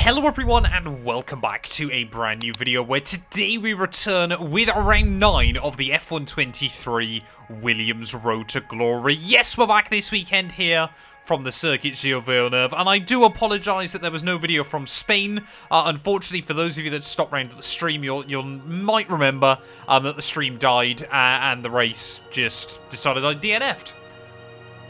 Hello everyone and welcome back to a brand new video where today we return with round 9 of the F1 23 Williams Road to Glory. Yes, we're back this weekend here from the circuit Gilles Villeneuve, and I do apologise that there was no video from Spain. Unfortunately, for those of you that stopped round at the stream, you might remember that the stream died and the race just decided I DNF'd.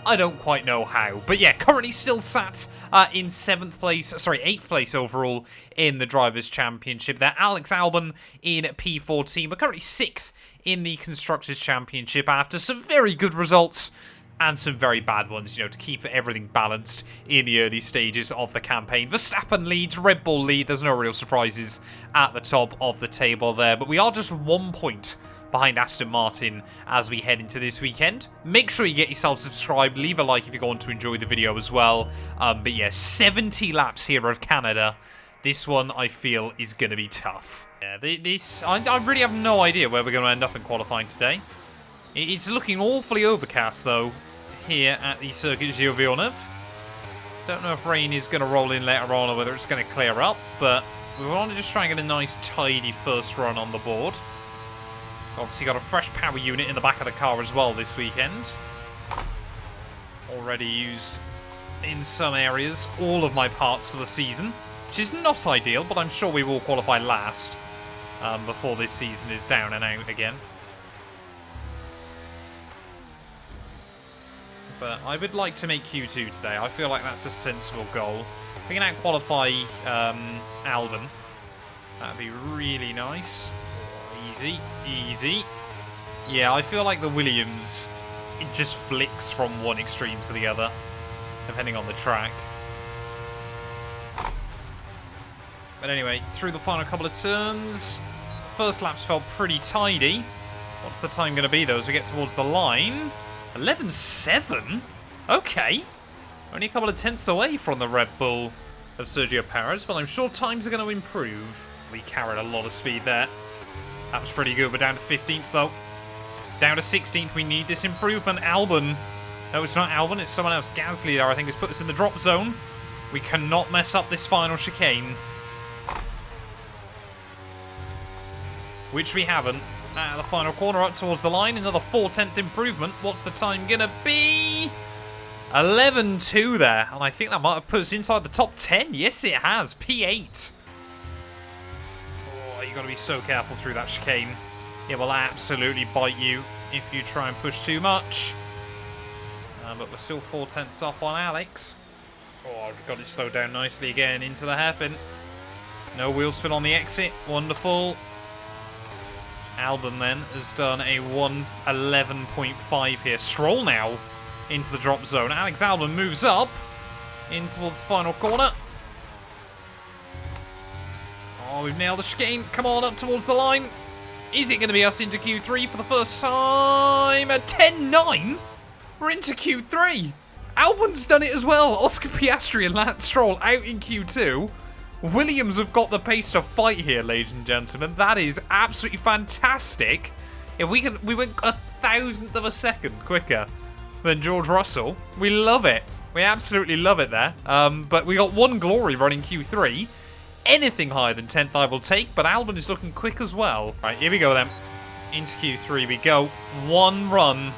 I don't quite know how. But yeah, currently still sat in 8th place overall in the Drivers' Championship there. Alex Albon in P14. We're currently 6th in the Constructors' Championship after some very good results and some very bad ones, to keep everything balanced in the early stages of the campaign. Verstappen leads, Red Bull lead. There's no real surprises at the top of the table there. But we are just 1 point behind Aston Martin as we head into this weekend. Make sure you get yourself subscribed, leave a like if you're going to enjoy the video as well. But yeah, 70 laps here of Canada. This one I feel is going to be tough. Yeah, I really have no idea where we're going to end up in qualifying today. It's looking awfully overcast though here at the circuit Gilles Villeneuve. Don't know if rain is going to roll in later on or whether it's going to clear up, but we want to just try and get a nice tidy first run on the board. Obviously got a fresh power unit in the back of the car as well this weekend. Already used in some areas all of my parts for the season, which is not ideal, but I'm sure we will qualify last before this season is down and out again. But I would like to make Q2 today. I feel like that's a sensible goal. If we can out-qualify Albon, that'd be really nice. Easy, easy. Yeah, I feel like the Williams, it just flicks from one extreme to the other, depending on the track. But anyway, through the final couple of turns, first laps felt pretty tidy. What's the time going to be, though, as we get towards the line? 11.7? Okay. Only a couple of tenths away from the Red Bull of Sergio Perez, but I'm sure times are going to improve. We carried a lot of speed there. That was pretty good. We're down to 15th, though. Down to 16th. We need this improvement. Albon. No, it's not Albon. It's someone else. Gasly there, I think, has put us in the drop zone. We cannot mess up this final chicane. Which we haven't. The final corner up towards the line. Another 4/10th improvement. What's the time going to be? 11.2 there. And I think that might have put us inside the top 10. Yes, it has. P8. You've got to be so careful through that chicane. It will absolutely bite you if you try and push too much. But we're still 4/10ths up on Alex. Oh, we've got it slowed down nicely again into the hairpin. No wheel spin on the exit. Wonderful. Albon then has done a 1:11.5 here. Stroll now into the drop zone. Alex Albon moves up in towards the final corner. Oh, we've nailed the chicane. Come on, up towards the line. Is it going to be us into Q3 for the first time? At 10.9? We're into Q3. Albon's done it as well. Oscar Piastri and Lance Stroll out in Q2. Williams have got the pace to fight here, ladies and gentlemen. That is absolutely fantastic. If we went 1,000th of a second quicker than George Russell. We love it. We absolutely love it there. But we got one glory running Q3. Anything higher than 10th I will take, but Albon is looking quick as well. Right, here we go then. Into Q3 we go. One run.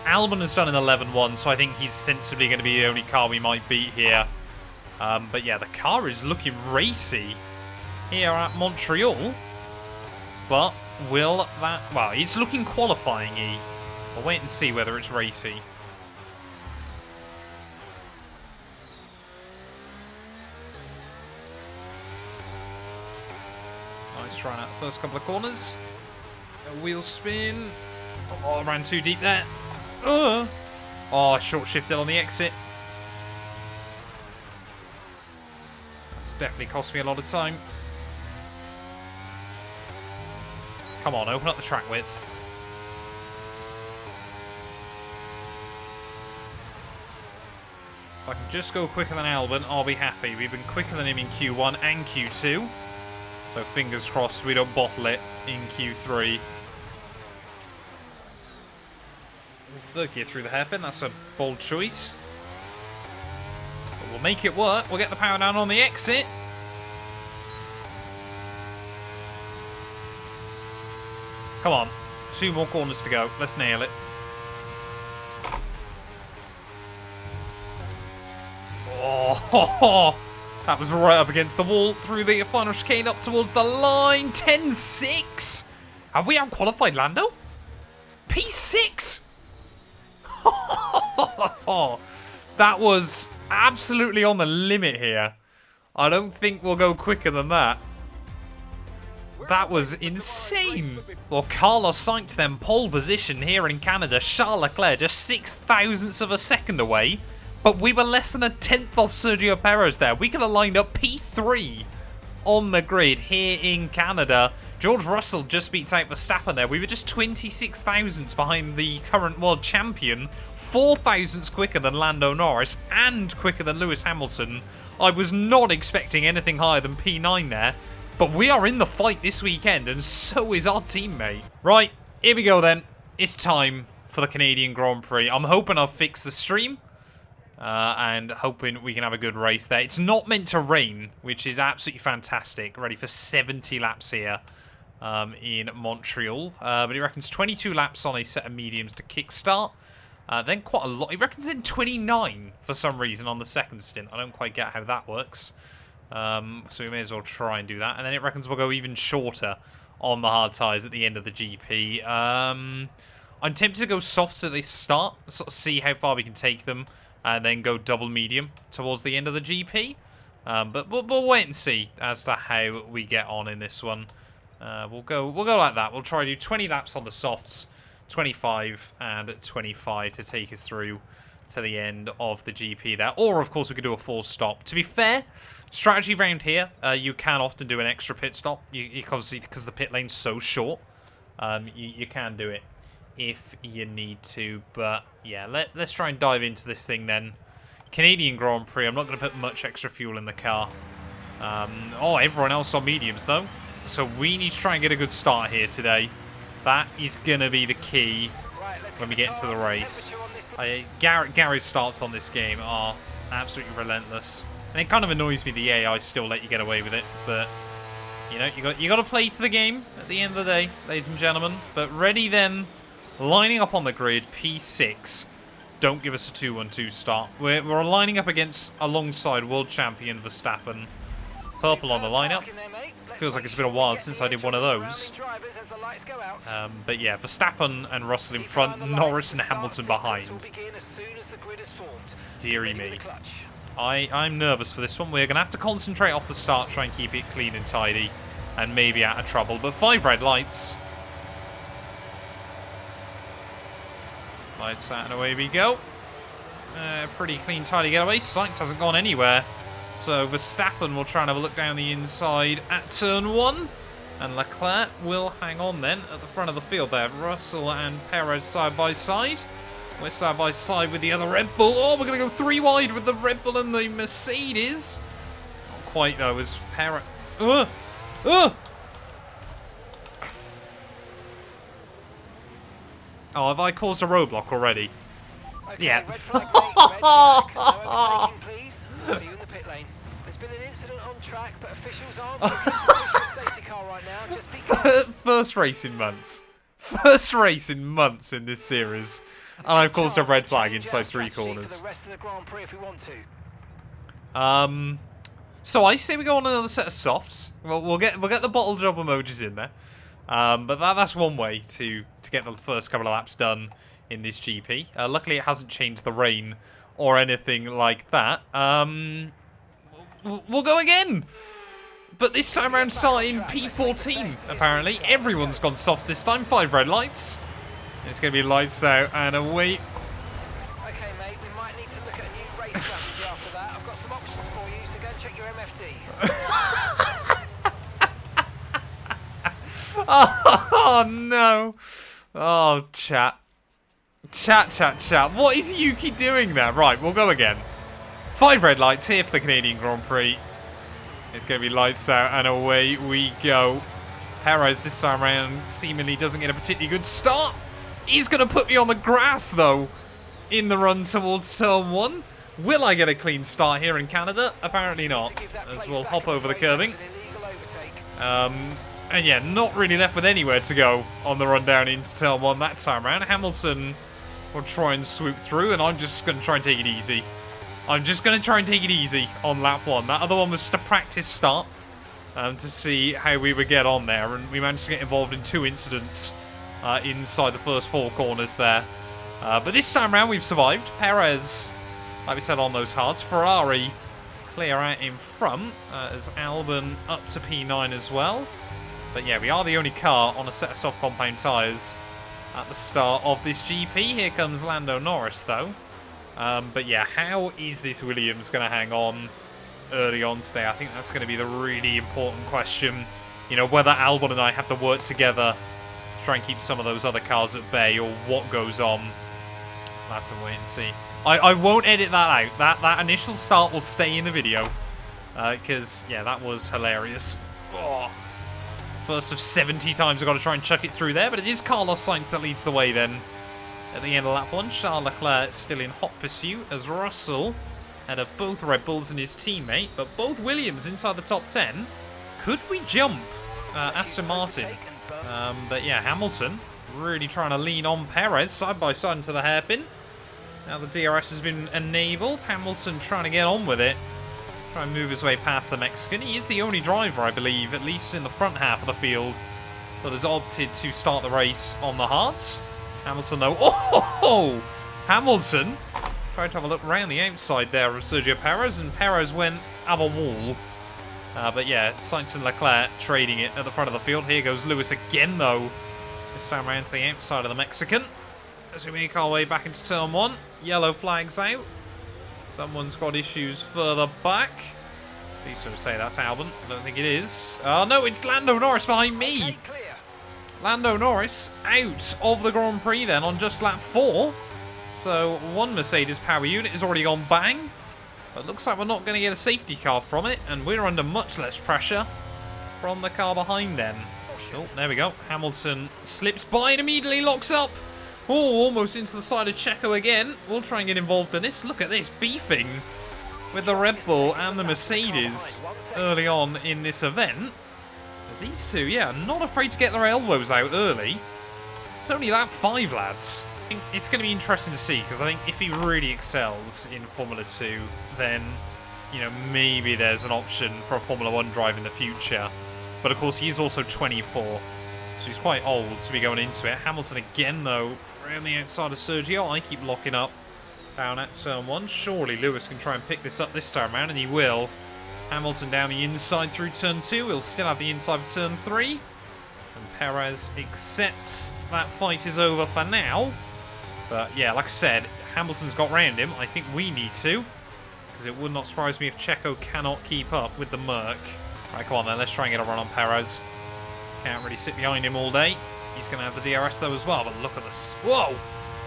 Albon has done an 11.1, so I think he's sensibly going to be the only car we might beat here. But yeah, the car is looking racy here at Montreal. But will that... Well, it's looking qualifying-y. We'll wait and see whether it's racy. Trying out the first couple of corners. A wheel spin. Oh, I ran too deep there. Oh, short shifted on the exit. That's definitely cost me a lot of time. Come on, open up the track width. If I can just go quicker than Albon, I'll be happy. We've been quicker than him in Q1 and Q2. So fingers crossed we don't bottle it in Q3. Third gear through the hairpin. That's a bold choice. But we'll make it work. We'll get the power down on the exit. Come on. 2 more corners to go. Let's nail it. Oh, that was right up against the wall. Through the final chicane up towards the line. 10-6. Have we out-qualified Lando? P6. That was absolutely on the limit here. I don't think we'll go quicker than that. That was insane. Well, Carlos Sainz then pole position here in Canada. Charles Leclerc just 6 thousandths of a second away. But we were less than a 10th off Sergio Perez there. We could have lined up P3 on the grid here in Canada. George Russell just beats out Verstappen there. We were just 26 thousandths behind the current world champion. 4 thousandths quicker than Lando Norris and quicker than Lewis Hamilton. I was not expecting anything higher than P9 there. But we are in the fight this weekend, and so is our teammate. Right, here we go then. It's time for the Canadian Grand Prix. I'm hoping I've fixed the stream. And hoping we can have a good race there. It's not meant to rain, which is absolutely fantastic. Ready for 70 laps here in Montreal. But he reckons 22 laps on a set of mediums to kickstart. Then quite a lot. He reckons then 29 for some reason on the second stint. I don't quite get how that works. So we may as well try and do that. And then it reckons we'll go even shorter on the hard tyres at the end of the GP. I'm tempted to go soft at the start. Sort of see how far we can take them. And then go double medium towards the end of the GP. But we'll wait and see as to how we get on in this one. We'll go like that. We'll try to do 20 laps on the softs, 25 and 25 to take us through to the end of the GP there. Or, of course, we could do a full stop. To be fair, strategy round here, you can often do an extra pit stop. Obviously, because the pit lane's so short, you can do it if you need to. But, yeah, let's try and dive into this thing then. Canadian Grand Prix. I'm not going to put much extra fuel in the car. Everyone else on mediums, though. So we need to try and get a good start here today. That is going to be the key when we get into the race. Gary's starts on this game are absolutely relentless. And it kind of annoys me the AI still let you get away with it. But, you know, you got to play to the game at the end of the day, ladies and gentlemen. But ready then, lining up on the grid, P6. Don't give us a 2-1-2 start. We're lining up alongside world champion Verstappen. Purple on the lineup. Feels like it's been a while since I did one of those. But yeah, Verstappen and Russell in front, Norris and Hamilton behind. Deary me. I'm nervous for this one. We're going to have to concentrate off the start, try and keep it clean and tidy, and maybe out of trouble. But 5 red lights. Lights out and away we go. Pretty clean, tidy getaway. Sainz hasn't gone anywhere. So Verstappen will try and have a look down the inside at turn 1. And Leclerc will hang on then at the front of the field there. Russell and Perez side by side. We're side by side with the other Red Bull. Oh, we're going to go 3 wide with the Red Bull and the Mercedes. Not quite though, as Perez... Oh, have I caused a roadblock already? Okay, yeah. Red flag, mate. Red flag. No overtaking, please. See you in the pit lane. There's been an incident on track, but officials aren't looking to push the safety car right now. Just be careful. First race in months. First race in months in this series. And I've caused a red flag inside 3 corners. So I say we go on another set of softs. We'll get the bottle job emojis in there. But that's one way to get the first couple of laps done in this GP. Luckily, it hasn't changed the rain or anything like that. We'll go again. But this time around, starting P14, apparently. Everyone's gone softs this time. 5 red lights. It's going to be lights out and away. Okay, mate, we might need to look at a new race strategy after that. I've got some options for you, so go and check your MFD. Oh, no. Oh, chat. Chat. What is Yuki doing there? Right, we'll go again. 5 red lights here for the Canadian Grand Prix. It's going to be lights out and away we go. Perez this time around seemingly doesn't get a particularly good start. He's going to put me on the grass, though, in the run towards turn 1. Will I get a clean start here in Canada? Apparently not, as we'll hop over the curbing. And yeah, not really left with anywhere to go on the run down into turn 1 that time around. Hamilton will try and swoop through, and I'm just going to try and take it easy. I'm just going to try and take it easy on lap 1. That other one was just a practice start to see how we would get on there, and we managed to get involved in 2 incidents inside the first 4 corners there. But this time around, we've survived. Perez, like we said, on those hards. Ferrari clear out in front as Albon up to P9 as well. But yeah, we are the only car on a set of soft compound tyres at the start of this GP. Here comes Lando Norris, though. But yeah, how is this Williams going to hang on early on today? I think that's going to be the really important question. You know, whether Albon and I have to work together to try and keep some of those other cars at bay, or what goes on. We'll have to wait and see. I won't edit that out. That initial start will stay in the video. Because, yeah, that was hilarious. Oh. First of 70 times I've got to try and chuck it through there, but it is Carlos Sainz that leads the way then. At the end of lap 1, Charles Leclerc still in hot pursuit as Russell ahead of both Red Bulls and his teammate, but both Williams inside the top 10. Could we jump Aston Martin? But yeah, Hamilton really trying to lean on Perez side by side into the hairpin. Now the DRS has been enabled. Hamilton trying to get on with it. Try and move his way past the Mexican. He is the only driver, I believe, at least in the front half of the field, that has opted to start the race on the hards. Hamilton, though. Oh! Hamilton tried to have a look around the outside there of Sergio Perez, and Perez went up a wall. But yeah, Sainz and Leclerc trading it at the front of the field. Here goes Lewis again, though. This time around to the outside of the Mexican. As we make our way back into turn 1. Yellow flags out. Someone's got issues further back. Please don't say that's Albon. I don't think it is. Oh no, it's Lando Norris behind me. Lando Norris out of the Grand Prix then on just lap 4. So one Mercedes power unit has already gone bang. But looks like we're not going to get a safety car from it. And we're under much less pressure from the car behind then. Oh, there we go. Hamilton slips by and immediately locks up. Oh, almost into the side of Checo again. We'll try and get involved in this. Look at this, beefing with the Red Bull and the Mercedes early on in this event. As these two, yeah, not afraid to get their elbows out early. It's only lap 5, lads. I think it's going to be interesting to see, because I think if he really excels in Formula 2, then, you know, maybe there's an option for a Formula 1 drive in the future. But of course, he's also 24. So he's quite old to be going into it. Hamilton again, though, around the outside of Sergio. I keep locking up down at turn 1. Surely Lewis can try and pick this up this time around, and he will. Hamilton down the inside through turn 2. He'll still have the inside for turn 3. And Perez accepts that fight is over for now. But yeah, like I said, Hamilton's got round him. I think we need to, because it would not surprise me if Checo cannot keep up with the Merc. Right, come on then, let's try and get a run on Perez. Can't really sit behind him all day. He's going to have the DRS though as well, but look at this. Whoa!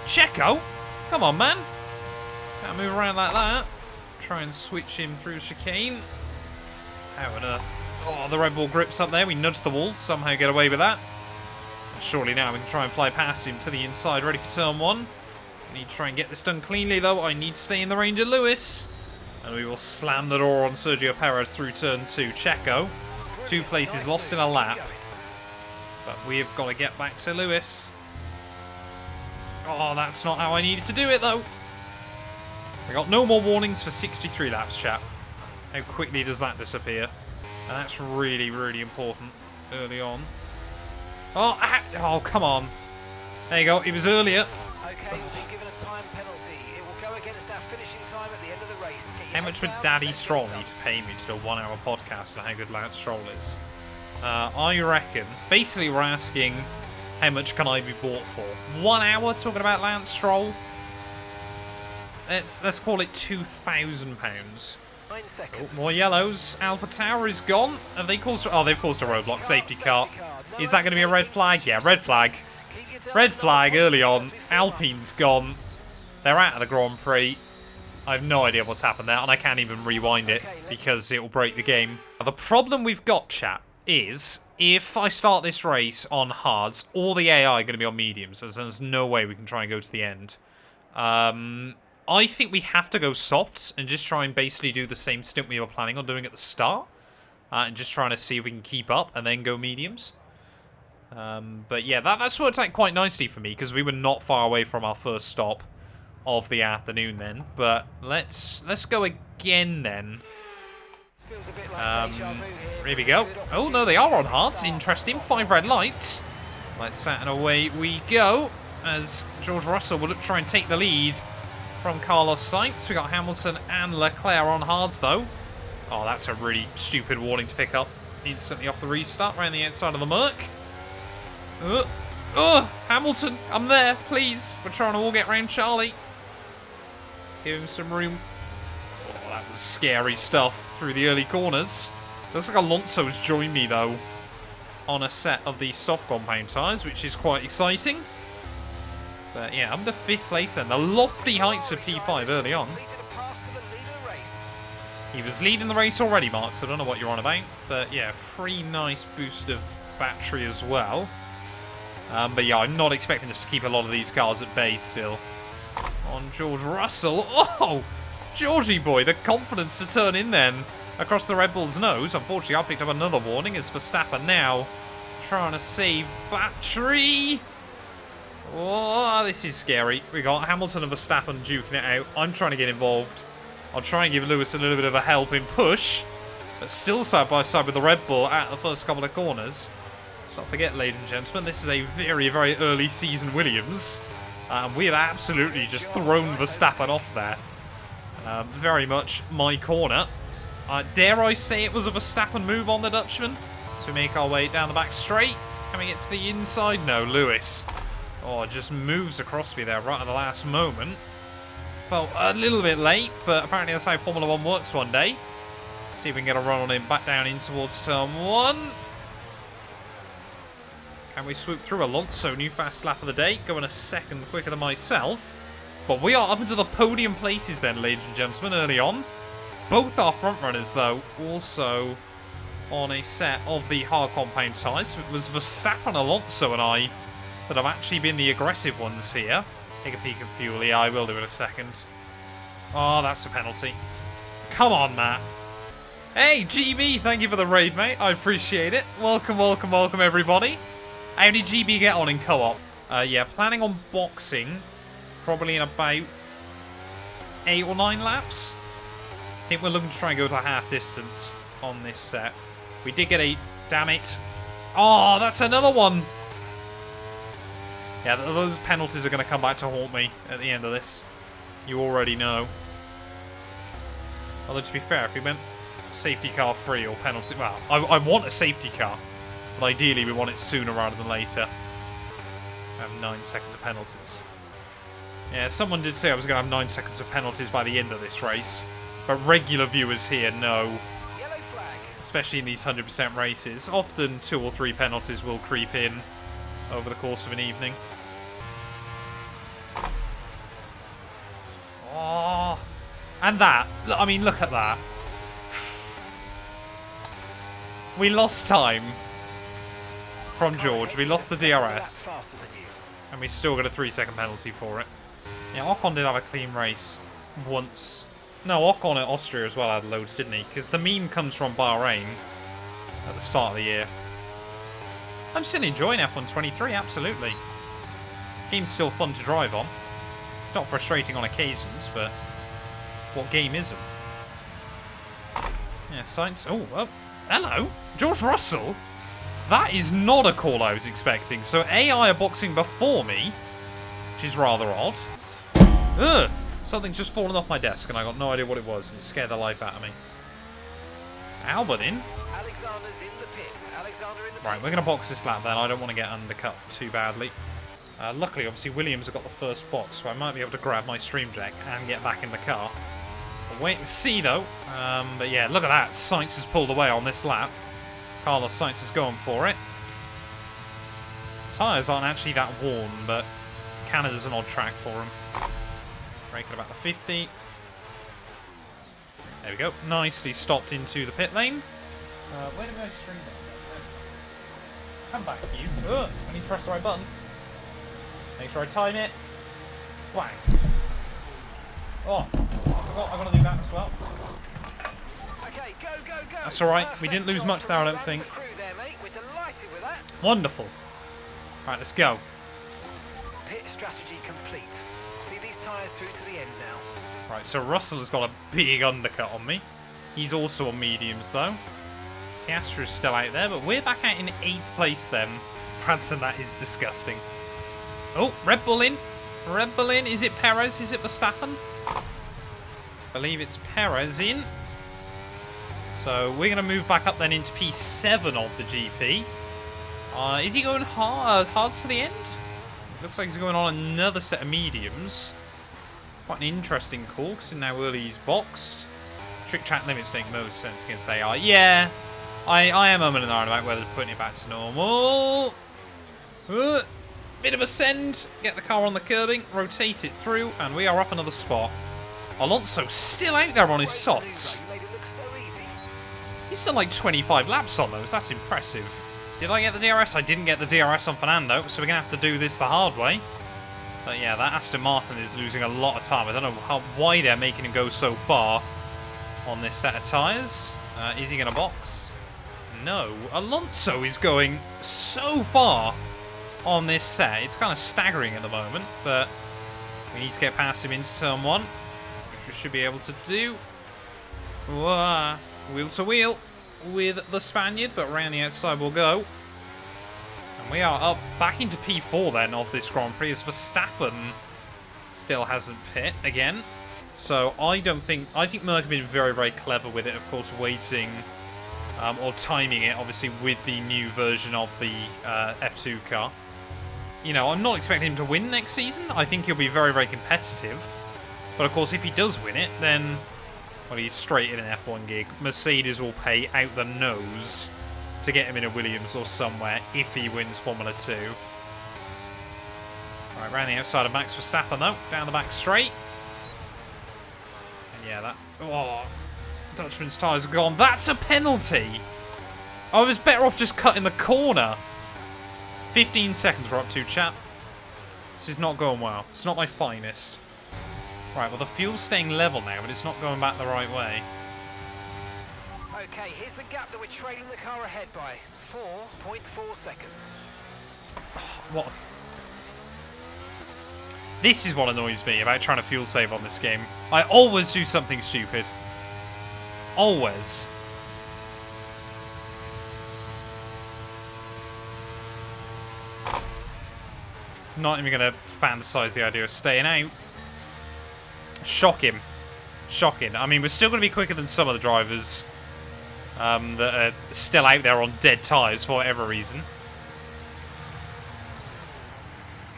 Checo? Come on, man. Can't move around like that. Try and switch him through chicane. How on earth? Oh, the Red Bull grips up there. We nudged the wall. Somehow get away with that. And surely now we can try and fly past him to the inside, ready for turn 1. I need to try and get this done cleanly though. I need to stay in the range of Lewis. And we will slam the door on Sergio Perez through turn 2. Checo. 2 places lost in a lap. But we've got to get back to Lewis. Oh, that's not how I needed to do it, though. I got no more warnings for 63 laps, chat. How quickly does that disappear? And that's really, really important early on. Oh, come on. There you go. It was earlier. Okay, we've been given a time penalty. It will go against our finishing time at the end of the race. How much would Daddy Stroll need to pay me to do a 1-hour podcast on how good Lance Stroll is? I reckon, basically we're asking how much can I be bought for. 1 hour talking about Lance Stroll? Let's call it £2,000. 9 seconds. Oh, more yellows. Alpha Tower is gone. Have they caused? Oh, they've caused a roadblock. Safety car. Is that going to be a red flag? Yeah, red flag. Red flag early on. Alpine's gone. They're out of the Grand Prix. I have no idea what's happened there, and I can't even rewind it because it will break the game. The problem we've got, chat, is if I start this race on hards, all the AI are going to be on mediums. There's no way we can try and go to the end. I think we have to go softs and just try and basically do the same stint we were planning on doing at the start. and just trying to see if we can keep up and then go mediums. But yeah, that's worked out quite nicely for me because we were not far away from our first stop of the afternoon then. But let's go again then. Feels a bit like deja vu Here we go. Oh no, they are on hards. Interesting. 5 red lights. Let's and away we go as George Russell will try and take the lead from Carlos Sainz. We got Hamilton and Leclerc on hards though. Oh, that's a really stupid warning to pick up instantly off the restart around the outside of the Merc. Hamilton, I'm there, please. We're trying to all get around Charlie. Give him some room. Oh, that was scary stuff through the early corners. Looks like Alonso's joined me though on a set of these soft compound tyres, which is quite exciting. But yeah, I'm the 5th place then. The lofty heights of P5 early on. He was leading the race already, Mark, so I don't know what you're on about. But yeah, free nice boost of battery as well. But yeah, I'm not expecting us to keep a lot of these cars at bay still. On George Russell. Oh, Georgie boy, the confidence to turn in then across the Red Bull's nose. Unfortunately, I picked up another warning as Verstappen now trying to save battery. Oh, this is scary. We got Hamilton and Verstappen duking it out. I'm trying to get involved. I'll try and give Lewis a little bit of a helping push. But still side by side with the Red Bull at the first couple of corners. Let's not forget, ladies and gentlemen, this is a very, very early season Williams. We have absolutely just thrown Verstappen off there. Very much my corner. Dare I say it was a Verstappen move on the Dutchman? So we make our way down the back straight. Can we get to the inside? No, Lewis. Oh, just moves across me there right at the last moment. Felt a little bit late, but apparently that's how Formula 1 works one day. See if we can get a run on him back down in towards turn 1. Can we swoop through Alonso? New fast lap of the day. Going a second quicker than myself. But we are up into the podium places then, ladies and gentlemen, early on. Both our front runners, though, also on a set of the hard compound tyres. It was Verstappen, Alonso and I that have actually been the aggressive ones here. Take a peek at fuel. Yeah, I will do in a second. Oh, that's a penalty. Come on, Matt. Hey, GB, thank you for the raid, mate. I appreciate it. Welcome, welcome, welcome, everybody. How did GB get on in co-op? Yeah, planning on boxing probably in about 8 or 9 laps. I think we're looking to try and go to half distance on this set. We did get a... Damn it. Oh, that's another one. Yeah, those penalties are going to come back to haunt me at the end of this. You already know. Although, to be fair, if we went safety car free or penalty... Well, I want a safety car. But ideally, we want it sooner rather than later. I have 9 seconds of penalties. Yeah, someone did say I was going to have 9 seconds of penalties by the end of this race. But regular viewers here know. Especially in these 100% races. Often 2 or 3 penalties will creep in over the course of an evening. Oh, and that. I mean, look at that. We lost time from George. We lost the DRS. And we still got a 3-second penalty for it. Yeah, Ocon did have a clean race once. No, Ocon at Austria as well had loads, didn't he? Because the meme comes from Bahrain at the start of the year. I'm still enjoying F1 23, absolutely. Game's still fun to drive on. Not frustrating on occasions, but what game isn't? Yeah, Sainz. Oh, well, hello. George Russell? That is not a call I was expecting. So AI are boxing before me, which is rather odd. Ugh! Something's just fallen off my desk and I got no idea what it was and it scared the life out of me. Albert in. Alexander's in the pits. Alexander in the pits. Right, we're going to box this lap then. I don't want to get undercut too badly. Luckily, obviously, Williams have got the first box, so I might be able to grab my stream deck and get back in the car. We'll wait and see, though. But yeah, look at that. Sainz has pulled away on this lap. Carlos Sainz is going for it. Tyres aren't actually that worn, but Canada's an odd track for them. Braking about the 50. There we go. Nicely stopped into the pit lane. Where did my stream deck? Come back, you. I need to press the right button. Make sure I time it. Whack. Oh, I forgot I've got to do that as well. Okay, Go, go, go. That's all right. We Perfect didn't lose job much there, I from don't you and think. the crew there, mate. We're delighted with that. Wonderful. Right, let's go. Pit strategy complete. See these tyres through to the end now. Right, so Russell has got a big undercut on me. He's also on mediums, though. Piastri's still out there, but we're back out in 8th place then. Branson, that is disgusting. Oh, Red Bull in. Red Bull in. Is it Perez? Is it Verstappen? I believe it's Perez in. So we're going to move back up then into P7 of the GP. Is he going hards to the end? Looks like he's going on another set of mediums. Quite an interesting call, because now Early's boxed. Trick track limits make most sense against AI. Yeah, I am umming and ahhing about whether putting it back to normal. Bit of a send. Get the car on the curbing, rotate it through, and we are up another spot. Alonso still out there on his softs. You made it look so easy. He's got like 25 laps on those. That's impressive. Did I get the DRS? I didn't get the DRS on Fernando, so we're going to have to do this the hard way. But yeah, that Aston Martin is losing a lot of time. I don't know why they're making him go so far on this set of tyres. Is he going to box? No. Alonso is going so far on this set. It's kind of staggering at the moment, but we need to get past him into turn 1, which we should be able to do. Wheel to wheel with the Spaniard, but around the outside we'll go. And we are up back into P4 then of this Grand Prix, as Verstappen still hasn't pit again. So I think Merck have been very, very clever with it, of course, waiting or timing it, obviously, with the new version of the F2 car. You know, I'm not expecting him to win next season. I think he'll be very, very competitive. But of course, if he does win it, then, well, he's straight in an F1 gig. Mercedes will pay out the nose to get him in a Williams or somewhere if he wins Formula 2. Right, round the outside of Max Verstappen, though. Down the back straight. And yeah, that... Oh, Dutchman's tyres are gone. That's a penalty! I was better off just cutting the corner. 15 seconds we're up to, chat. This is not going well. It's not my finest. Right, well, the fuel's staying level now, but it's not going back the right way. Okay, here's the gap that we're trailing the car ahead by. 4.4 seconds. What? This is what annoys me about trying to fuel save on this game. I always do something stupid. Always. Not even going to fantasize the idea of staying out. Shock him. Shocking. I mean, we're still going to be quicker than some of the drivers that are still out there on dead tyres for whatever reason.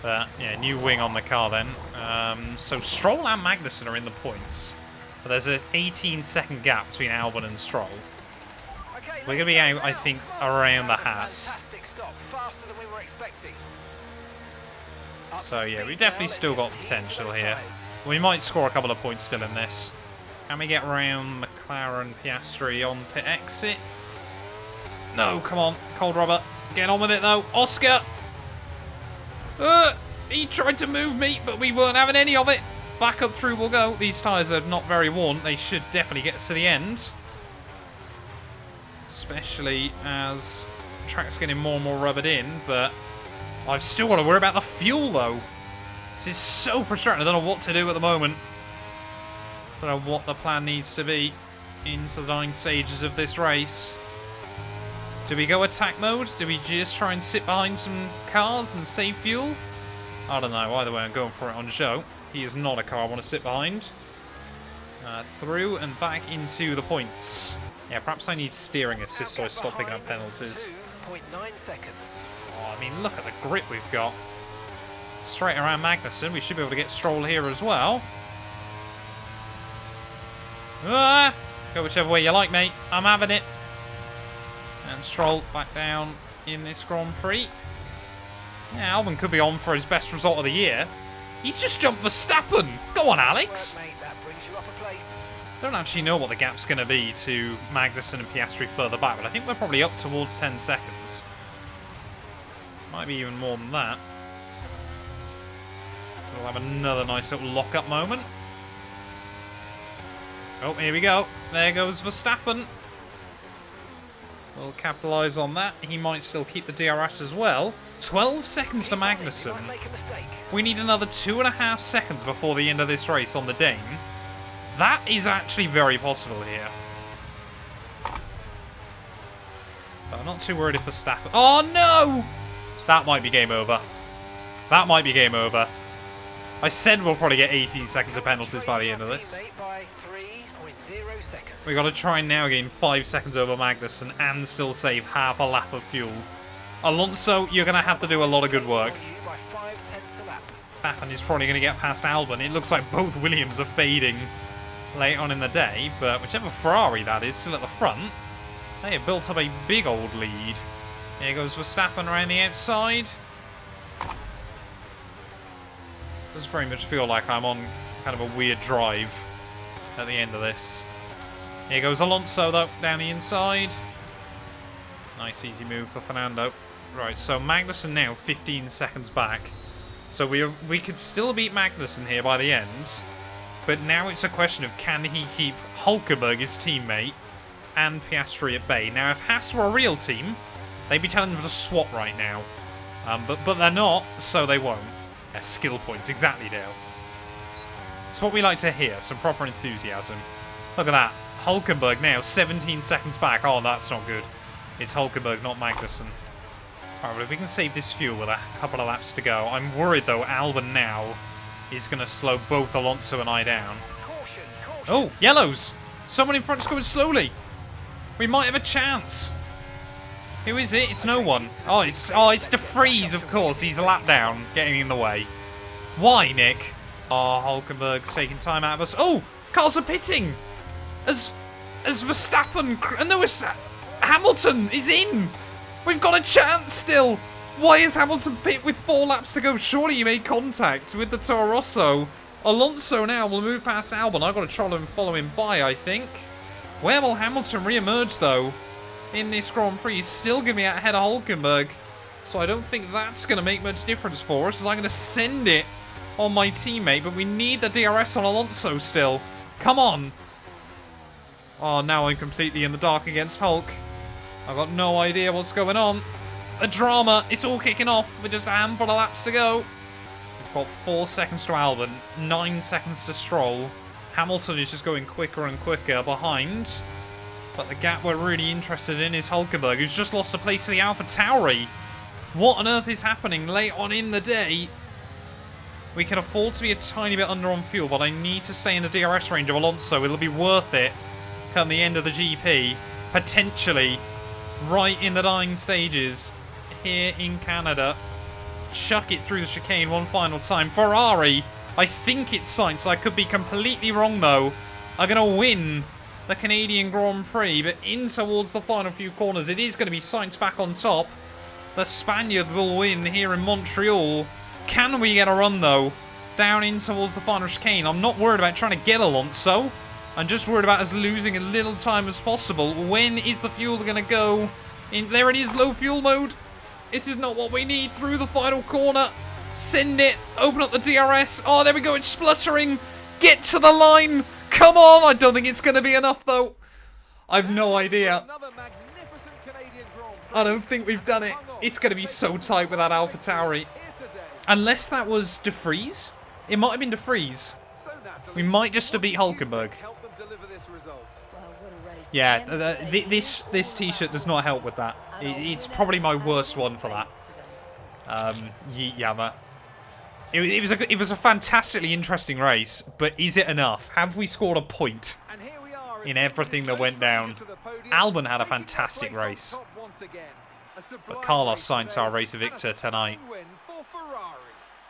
But, yeah, new wing on the car then. So Stroll and Magnussen are in the points. But there's an 18-second gap between Albon and Stroll. Okay, We're going to be out, I think, around the Haas. Fantastic stop, faster than we were expecting. So, yeah, we've definitely still got potential here. We might score a couple of points still in this. Can we get around McLaren, Piastri on pit exit? No, come on. Cold rubber. Get on with it, though. Oscar! He tried to move me, but we weren't having any of it. Back up through we'll go. These tyres are not very worn. They should definitely get us to the end. Especially as the track's getting more and more rubbered in, but I've still got to worry about the fuel, though. This is so frustrating. I don't know what to do at the moment. I don't know what the plan needs to be into the dying stages of this race. Do we go attack mode? Do we just try and sit behind some cars and save fuel? I don't know. Either way, I'm going for it on show. He is not a car I want to sit behind. Through and back into the points. Yeah, perhaps I need steering assist so I stop picking up penalties. 2.9 seconds. Oh, I mean, look at the grip we've got. Straight around Magnussen. We should be able to get Stroll here as well. Go whichever way you like, mate. I'm having it. And Stroll back down in this Grand Prix. Yeah, Albon could be on for his best result of the year. He's just jumped Verstappen. Go on, Alex. Mate, that brings you up a place. Don't actually know what the gap's going to be to Magnussen and Piastri further back, but I think we're probably up towards 10 seconds. Might be even more than that. We'll have another nice little lock-up moment. Oh, here we go. There goes Verstappen. We'll capitalise on that. He might still keep the DRS as well. 12 seconds to Magnussen. We need another 2.5 seconds before the end of this race on the Dane. That is actually very possible here. But I'm not too worried if Verstappen... Oh, no! That might be game over. That might be game over. I said we'll probably get 18 seconds of penalties by the end of this. We got to try and now gain 5 seconds over Magnussen and still save half a lap of fuel. Alonso, you're going to have to do a lot of good work. Verstappen is probably going to get past Albon. It looks like both Williams are fading late on in the day, but whichever Ferrari that is still at the front, they have built up a big old lead. Here goes Verstappen around the outside. Does very much feel like I'm on kind of a weird drive at the end of this. Here goes Alonso, though, down the inside. Nice, easy move for Fernando. Right, so Magnussen now 15 seconds back. So we could still beat Magnussen here by the end. But now it's a question of can he keep Hulkenberg, his teammate, and Piastri at bay. Now, if Haas were a real team, they'd be telling them to swap right now. But they're not, so they won't. Yeah, skill points, exactly, Dale. It's what we like to hear, some proper enthusiasm. Look at that. Hulkenberg now, 17 seconds back. Oh, that's not good. It's Hulkenberg, not Magnussen. Alright, well, if we can save this fuel with a couple of laps to go. I'm worried, though, Albon now is going to slow both Alonso and I down. Caution. Oh, yellows! Someone in front's going slowly. We might have a chance. Who is it? It's no one. Oh, it's De Vries, of course. He's a lap down, getting in the way. Why, Nick? Oh, Hulkenberg's taking time out of us. Oh, cars are pitting. As Verstappen, no, Hamilton is in. We've got a chance still. Why is Hamilton pit with 4 laps to go? Surely he made contact with the Toro Rosso. Alonso now will move past Albon. I've got to try and follow him by, I think. Where will Hamilton re-emerge, though? In this Grand Prix, he's still going to be out ahead of Hulkenberg. So I don't think that's going to make much difference for us, as I'm going to send it on my teammate. But we need the DRS on Alonso still. Come on. Oh, now I'm completely in the dark against Hulk. I've got no idea what's going on. A drama. It's all kicking off with just a handful of laps to go. We've got 4 seconds to Albon, 9 seconds to Stroll. Hamilton is just going quicker and quicker behind. But the gap we're really interested in is Hulkenberg, who's just lost a place to the AlphaTauri. What on earth is happening late on in the day? We can afford to be a tiny bit under on fuel, but I need to stay in the DRS range of Alonso. It'll be worth it come the end of the GP. Potentially right in the dying stages here in Canada. Chuck it through the chicane one final time. Ferrari, I think it's Sainz. I could be completely wrong, though. Are going to win the Canadian Grand Prix, but in towards the final few corners, it is going to be Sainz back on top. The Spaniard will win here in Montreal. Can we get a run, though, down in towards the final chicane? I'm not worried about trying to get Alonso. I'm just worried about us losing as little time as possible. When is the fuel going to go in? There it is, low fuel mode. This is not what we need. Through the final corner. Send it. Open up the DRS. Oh, there we go. It's spluttering. Get to the line. Come on. I don't think it's going to be enough, though. I've no idea. I don't think we've done it. It's going to be so tight with that AlphaTauri. Unless that was De Vries. It might have been De Vries. We might just have beat Hulkenberg. Yeah, this t-shirt does not help with that. It's probably my worst one for that. Yeah, it was a fantastically interesting race, but is it enough? Have we scored a point in everything that went down? Albon had a fantastic race, but Carlos Sainz our race victor tonight.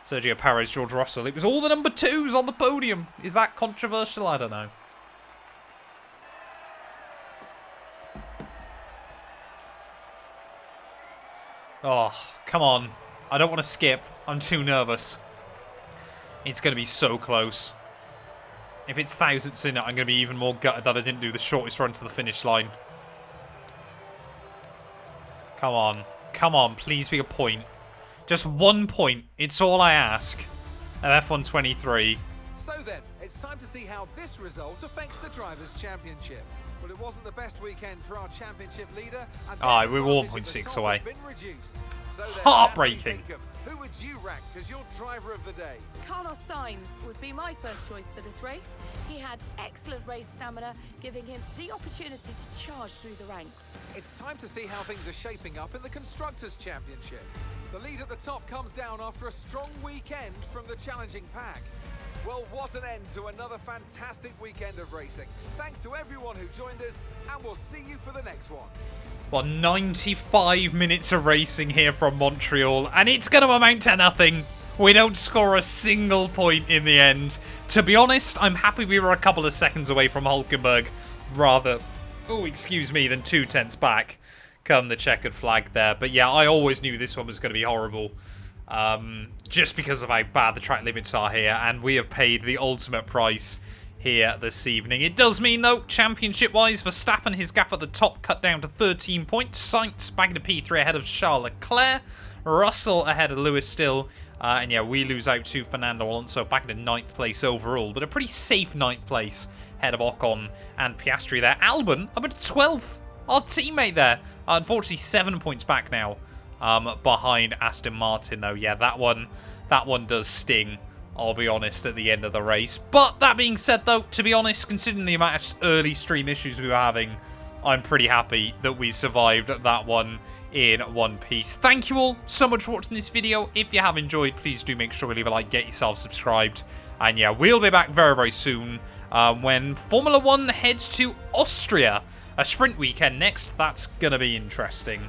Sergio Perez, George Russell. It was all the number 2s on the podium. Is that controversial? I don't know. Oh, come on. I don't want to skip. I'm too nervous. It's going to be so close. If it's thousandths in it, I'm going to be even more gutted that I didn't do the shortest run to the finish line. Come on. Come on, please be a point. Just 1 point. It's all I ask of F1 23. So then, it's time to see how this result affects the Drivers' Championship. Well, it wasn't the best weekend for our championship leader. Ah, we were 1.6 away. So Heartbreaking. Who would you rank as your driver of the day? Carlos Sainz would be my first choice for this race. He had excellent race stamina, giving him the opportunity to charge through the ranks. It's time to see how things are shaping up in the Constructors' Championship. The lead at the top comes down after a strong weekend from the challenging pack. Well, what an end to another fantastic weekend of racing. Thanks to everyone who joined us, and we'll see you for the next one. Well, 95 minutes of racing here from Montreal, and it's going to amount to nothing. We don't score a single point in the end. To be honest, I'm happy we were a couple of seconds away from Hulkenberg, rather, oh, excuse me, than 2/10 back. Come the checkered flag there. But yeah, I always knew this one was going to be horrible. Just because of how bad the track limits are here, and we have paid the ultimate price here this evening. It does mean, though, championship-wise, Verstappen, his gap at the top cut down to 13 points. Sainz back into P3 ahead of Charles Leclerc. Russell ahead of Lewis still. And yeah, we lose out to Fernando Alonso back into 9th place overall, but a pretty safe 9th place ahead of Ocon and Piastri there. Albon up into 12th. Our teammate there. Unfortunately, 7 points back now behind Aston Martin, though. Yeah, that one does sting, I'll be honest, at the end of the race. But that being said, though, to be honest, considering the amount of early stream issues we were having, I'm pretty happy that we survived that one in one piece. Thank you all so much for watching this video. If you have enjoyed, please do make sure to leave a like, get yourself subscribed. And yeah, we'll be back very, very soon when Formula 1 heads to Austria. A sprint weekend next. That's going to be interesting.